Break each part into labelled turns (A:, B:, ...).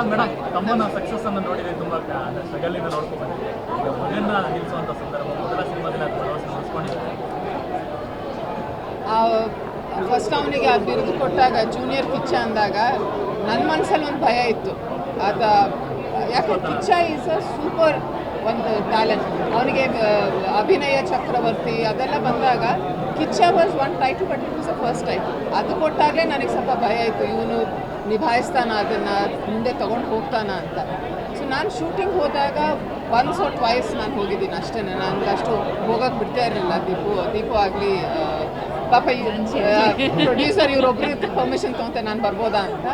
A: Madam ತಮ್ಮನ success ಅನ್ನು ನೋಡಿದ್ರೆ ತುಂಬಾ ಸ್ಟ್ರಗಲ್ ಇಂದ ನೋಡ್ಕೊಂಡು ಬಂದಿದೆ. ಈಗ ಮಗನ್ನ ನಿಲ್ಲಿಸುವಂತ ಸಂದರ್ಭ ಮೊದಲ ಸಿನಿಮಾದಲ್ಲಿ ಉಳಿಸ್ಕೊಂಡಿದ್ದಾರೆ.
B: ಫಸ್ಟ್ ಅವನಿಗೆ ಆ ಬಿರುದು ಕೊಟ್ಟಾಗ ಜೂನಿಯರ್ ಕಿಚ್ಚ ಅಂದಾಗ ನನ್ನ ಮನಸ್ಸಲ್ಲಿ ಒಂದು ಭಯ ಇತ್ತು. ಆತ ಯಾಕೆ ಕಿಚ್ಚ ಈಸ್ ಅ ಸೂಪರ್ ಒಂದು ಟ್ಯಾಲೆಂಟ್. ಅವನಿಗೆ ಅಭಿನಯ ಚಕ್ರವರ್ತಿ ಅದೆಲ್ಲ ಬಂದಾಗ Kichcha was one title, but it was a first title. ಅದು ಕೊಟ್ಟಾಗಲೇ ನನಗೆ ಸ್ವಲ್ಪ ಭಯ ಇತ್ತು, ಇವನು ನಿಭಾಯಿಸ್ತಾನ ಅದನ್ನು, ಮುಂದೆ ತೊಗೊಂಡು ಹೋಗ್ತಾನ ಅಂತ. ಸೊ ನಾನು ಶೂಟಿಂಗ್ ಹೋದಾಗ ಒನ್ಸ್ ಆರ್ ಟ್ವೈಸ್ ನಾನು ಹೋಗಿದ್ದೀನಿ ಅಷ್ಟೇ. ನನಗೆ ಅಷ್ಟು ಹೋಗೋಕೆ ಬಿಡ್ತಾ ಇರಲಿಲ್ಲ. ದೀಪು ಆಗಲಿ ಪಾಪ ಪ್ರೊಡ್ಯೂಸರ್ ಇವರೊಬ್ಬರಿಗೆ ಪರ್ಮಿಷನ್ ತೊಗೊತೆ ನಾನು ಬರ್ಬೋದಾ ಅಂತ.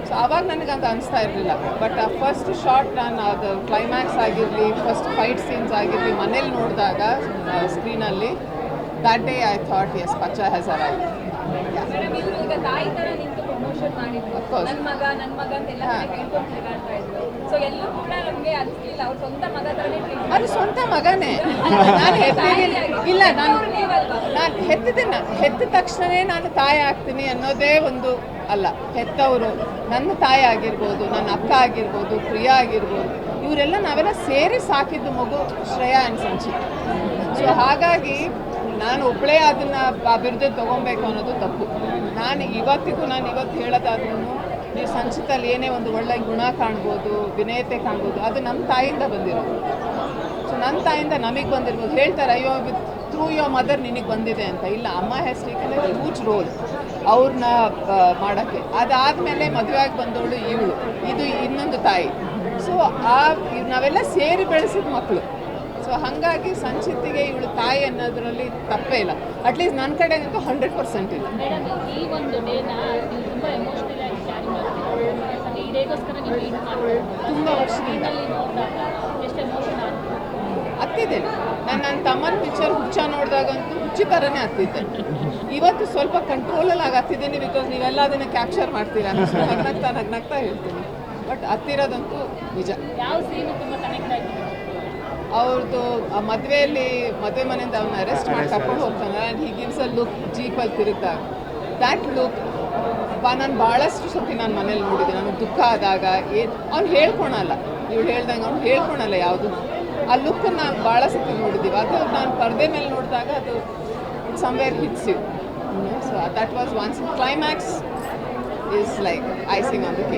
B: ಸೊ ಆವಾಗ ನನಗೆ ಅಂತ ಅನಿಸ್ತಾ ಇರಲಿಲ್ಲ. ಬಟ್ ಆ ಫಸ್ಟ್ ಶಾರ್ಟ್ ನಾನು ಅದು ಕ್ಲೈಮ್ಯಾಕ್ಸ್ ಆಗಿರಲಿ, ಫಸ್ಟ್ ಫೈಟ್ ಸೀನ್ಸ್ ಆಗಿರಲಿ ಮನೇಲಿ ನೋಡಿದಾಗ ಸ್ಕ್ರೀನಲ್ಲಿ, that day I thought yes, Pacha has arrived.
C: Madam ಇವರು ಈಗ ತಾಯಿ ತರ ನಿಂತು ಪ್ರಮೋಷನ್ ಮಾಡಿದ್ರು, ನನ್ನ ಮಗ ಅಂತೆಲ್ಲ ಹೇಳ್ಕೊಂಡು ತಿರುಗಾಡ್ತಾ ಇದ್ರು. ಸೊ ಎಲ್ಲೂ ಕೂಡ ನಮಗೆ ಅನಿಸ್ಲಿಲ್ಲ ಅವ್ರ ಸ್ವಂತ ಮಗ ತರನೇ ಟ್ರೀಟ್.
B: ಅದು ಸ್ವಂತ ಮಗನೇ. ನಾನು ಇಲ್ಲ, ನಾನು ಹೆತ್ತಿದ ತಕ್ಷಣವೇ ನಾನು ತಾಯಿ ಆಗ್ತೀನಿ ಅನ್ನೋದೇ ಒಂದು ಅಲ್ಲ. ಹೆತ್ತವರು ನನ್ನ ತಾಯಿ ಆಗಿರ್ಬೋದು, ನನ್ನ ಅಕ್ಕ ಆಗಿರ್ಬೋದು, ಪ್ರಿಯಾ ಆಗಿರ್ಬೋದು, ಇವರೆಲ್ಲ ನಾವೆಲ್ಲ ಸೇರಿ ಸಾಕಿದ್ದು ಮಗು ಶ್ರೇಯಾ ಆ್ಯಂಡ್ ಸಂಚಿತ್. ಸೊ ಹಾಗಾಗಿ ನಾನು ಒಬ್ಬಳೇ ಅದನ್ನು ಬಿರುದು ತೊಗೊಬೇಕು ಅನ್ನೋದು ತಪ್ಪು. ನಾನು ಇವತ್ತು ಹೇಳೋದಾದ್ರೂ ನೀವು ಸಂಚಿತಲ್ಲಿ ಏನೇ ಒಂದು ಒಳ್ಳೆ ಗುಣ ಕಾಣ್ಬೋದು, ವಿನಯತೆ ಕಾಣ್ಬೋದು, ಅದು ನಮ್ಮ ತಾಯಿಯಿಂದ ಬಂದಿರೋದು. ಸೊ ನನ್ನ ತಾಯಿಯಿಂದ ನಮಗೆ ಬಂದಿರ್ಬೋದು. ಹೇಳ್ತಾರೆ ಅಯ್ಯೋ ವಿತ್ ಥ್ರೂ ಯೋರ್ ಮದರ್ ನಿನಗೆ ಬಂದಿದೆ ಅಂತ. ಇಲ್ಲ, ಅಮ್ಮ has taken A huge role ಅವ್ರನ್ನ ಮಾಡೋಕ್ಕೆ. ಅದಾದಮೇಲೆ ಮದುವೆಯಾಗಿ ಬಂದವಳು ಇವಳು, ಇದು ಇನ್ನೊಂದು ತಾಯಿ. ಸೊ ನಾವೆಲ್ಲ ಸೇರಿ ಬೆಳೆಸಿದ ಮಕ್ಕಳು. ಸೊ ಹಾಗಾಗಿ ಸಂಚಿತ್ತಿಗೆ ಇವಳು ತಾಯಿ ಅನ್ನೋದ್ರಲ್ಲಿ ತಪ್ಪೇ ಇಲ್ಲ. ಅಟ್ಲೀಸ್ಟ್ ನನ್ನ ಕಡೆಯಿಂದ 100% ಇಲ್ಲ.
C: ಮೇಡಮ್ ಈ ಒಂದು ಡೇನ ನೀವು ತುಂಬ ಎಮೋಷ್ನಲ್ ಆಗಿ ಕ್ಯಾರಿ ಮಾಡ್ತೀವಿ. ಈ ಡೇಗೋಸ್ಕರ ನೀವು ಇದು ಮಾಡ್ತೀವಿ.
B: ತುಂಬ ವರ್ಷದಿಂದ
C: ನೋಡಿದಾಗ ಎಷ್ಟು ಎಮೋಷನ್
B: ಹತ್ತಿದ್ದೇನೆ. ನನ್ನ ತಮ್ಮನ ಪಿಕ್ಚರ್ ಹುಚ್ಚ ನೋಡಿದಾಗಂತೂ ಹುಚ್ಚಿ ಥರನೇ ಹತ್ತಿದ್ದೆ. ಇವತ್ತು ಸ್ವಲ್ಪ ಕಂಟ್ರೋಲಲ್ಲಿ ಆಗಿ ಹತ್ತಿದ್ದೀನಿ, ಬಿಕಾಸ್ ನೀವೆಲ್ಲ ಅದನ್ನು ಕ್ಯಾಪ್ಚರ್ ಮಾಡ್ತೀರಾ. ನಗ್ನಗ್ತಾ ಹೇಳ್ತೀನಿ. ಬಟ್ ಹತ್ತಿರೋದಂತೂ ನಿಜ.
C: ಯಾವ ಸೀನು ತುಂಬ ಕನೆಕ್ಟ್ ಆಗಿದೆ?
B: ಅವ್ರದ್ದು ಮದುವೆ ಮನೆಯಿಂದ ಅವನ್ನ ಅರೆಸ್ಟ್ ಮಾಡಿ ಕರ್ಕೊಂಡು ಹೋಗ್ತಾನೆ. And he gives a look ಜೀಪಲ್ಲಿ ತಿರುಗಿದಾಗ. ದ್ಯಾಟ್ ಲುಕ್ ನಾನು ಭಾಳಷ್ಟು ಸತಿ ನಾನು ಮನೇಲಿ ನೋಡಿದ್ದೆ. ನನಗೆ ದುಃಖ ಆದಾಗ ಅವ್ನು ಹೇಳ್ಕೊಳಲ್ಲ, ಇವಳು ಹೇಳ್ದಂಗೆ ಅವ್ನು ಹೇಳ್ಕೊಳಲ್ಲ ಯಾವುದು. ಆ ಲುಕ್ಕನ್ನು ನಾನು ಭಾಳ ಸತಿ ನೋಡಿದ್ದೀವಿ. ಅದು ನಾನು ಪರದೆ ಮೇಲೆ ನೋಡಿದಾಗ ಅದು somewhere hits you. So that was once. Climax is like icing on the cake.